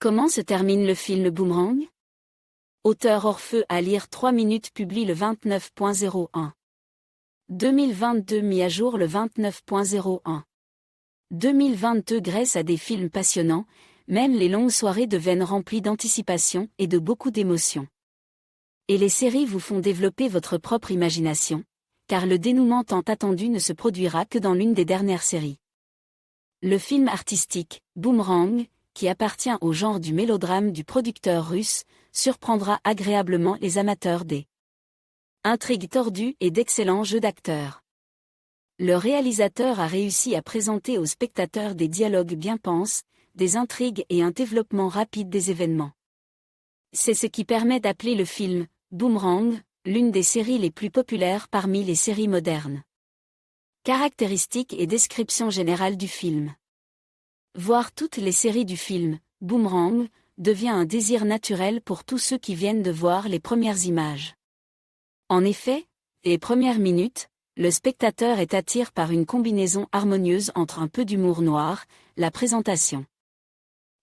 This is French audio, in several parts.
Comment se termine le film Boomerang? Auteur Orfeu à lire 3 minutes publie le 29.01. 2022 mis à jour le 29.01. 2022 Grèce a des films passionnants, même les longues soirées deviennent remplies d'anticipation et de beaucoup d'émotions. Et les séries vous font développer votre propre imagination, car le dénouement tant attendu ne se produira que dans l'une des dernières séries. Le film artistique, Boomerang, qui appartient au genre du mélodrame du producteur russe, surprendra agréablement les amateurs des intrigues tordues et d'excellents jeux d'acteurs. Le réalisateur a réussi à présenter aux spectateurs des dialogues bien pensés, des intrigues et un développement rapide des événements. C'est ce qui permet d'appeler le film Boomerang, l'une des séries les plus populaires parmi les séries modernes. Caractéristiques et description générale du film. Voir toutes les séries du film Boomerang devient un désir naturel pour tous ceux qui viennent de voir les premières images. En effet, les premières minutes, le spectateur est attiré par une combinaison harmonieuse entre un peu d'humour noir, la présentation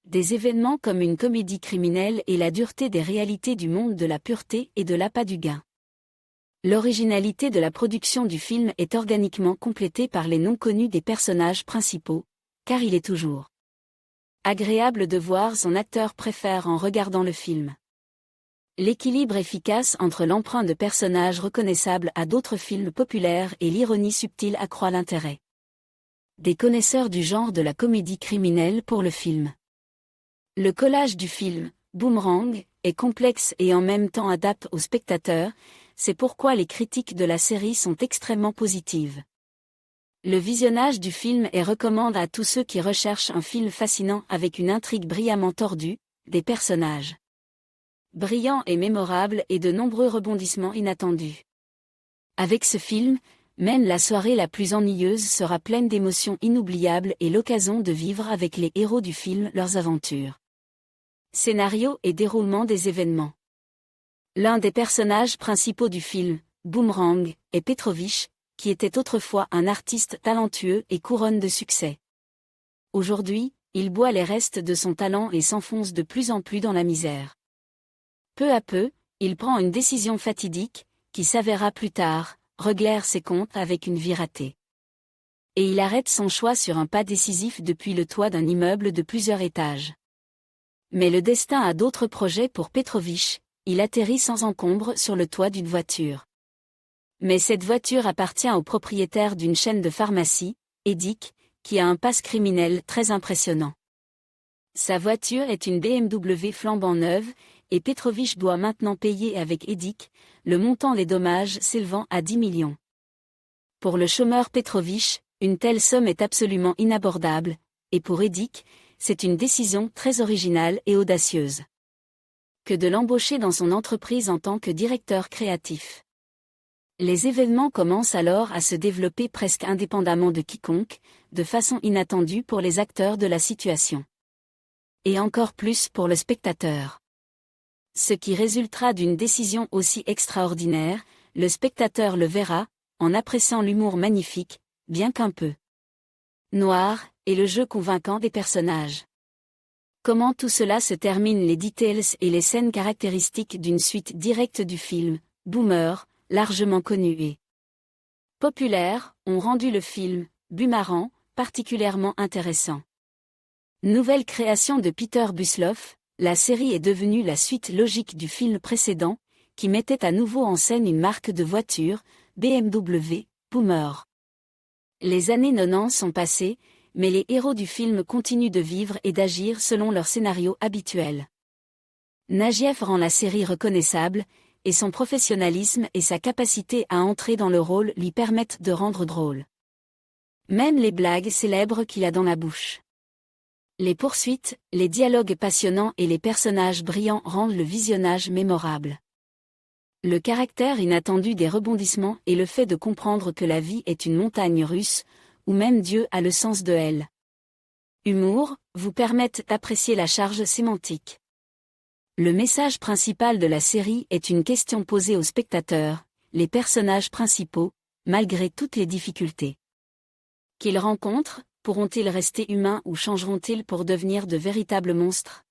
des événements comme une comédie criminelle et la dureté des réalités du monde de la pureté et de l'appât du gain. L'originalité de la production du film est organiquement complétée par les noms connus des personnages principaux, car il est toujours agréable de voir son acteur préféré en regardant le film. L'équilibre efficace entre l'emprunt de personnages reconnaissables à d'autres films populaires et l'ironie subtile accroît l'intérêt des connaisseurs du genre de la comédie criminelle pour le film. Le collage du film, Boomerang, est complexe et en même temps adapté aux spectateurs, c'est pourquoi les critiques de la série sont extrêmement positives. Le visionnage du film est recommandé à tous ceux qui recherchent un film fascinant avec une intrigue brillamment tordue, des personnages brillants et mémorables et de nombreux rebondissements inattendus. Avec ce film, même la soirée la plus ennuyeuse sera pleine d'émotions inoubliables et l'occasion de vivre avec les héros du film leurs aventures. Scénario et déroulement des événements. L'un des personnages principaux du film, Boomerang, est Petrovich, qui était autrefois un artiste talentueux et couronne de succès. Aujourd'hui, il boit les restes de son talent et s'enfonce de plus en plus dans la misère. Peu à peu, il prend une décision fatidique, qui s'avérera plus tard, régler ses comptes avec une vie ratée. Et il arrête son choix sur un pas décisif depuis le toit d'un immeuble de plusieurs étages. Mais le destin a d'autres projets pour Petrovich, il atterrit sans encombre sur le toit d'une voiture. Mais cette voiture appartient au propriétaire d'une chaîne de pharmacie, Edic, qui a un passe criminel très impressionnant. Sa voiture est une BMW flambant neuve, et Petrovich doit maintenant payer avec Edic, le montant des dommages s'élevant à 10 millions. Pour le chômeur Petrovich, une telle somme est absolument inabordable, et pour Edic, c'est une décision très originale et audacieuse que de l'embaucher dans son entreprise en tant que directeur créatif. Les événements commencent alors à se développer presque indépendamment de quiconque, de façon inattendue pour les acteurs de la situation. Et encore plus pour le spectateur. Ce qui résultera d'une décision aussi extraordinaire, le spectateur le verra, en appréciant l'humour magnifique, bien qu'un peu noir, et le jeu convaincant des personnages. Comment tout cela se termine. Les details et les scènes caractéristiques d'une suite directe du film, Boomer, largement connu et populaire, ont rendu le film, Boomerang, particulièrement intéressant. Nouvelle création de Peter Busloff, la série est devenue la suite logique du film précédent, qui mettait à nouveau en scène une marque de voiture, BMW, Boomer. Les années 90 sont passées, mais les héros du film continuent de vivre et d'agir selon leur scénario habituel. Nagief rend la série reconnaissable, et son professionnalisme et sa capacité à entrer dans le rôle lui permettent de rendre drôle même les blagues célèbres qu'il a dans la bouche. Les poursuites, les dialogues passionnants et les personnages brillants rendent le visionnage mémorable. Le caractère inattendu des rebondissements et le fait de comprendre que la vie est une montagne russe, où même Dieu a le sens de elle. Humour, vous permettent d'apprécier la charge sémantique. Le message principal de la série est une question posée aux spectateurs, les personnages principaux, malgré toutes les difficultés qu'ils rencontrent, pourront-ils rester humains ou changeront-ils pour devenir de véritables monstres?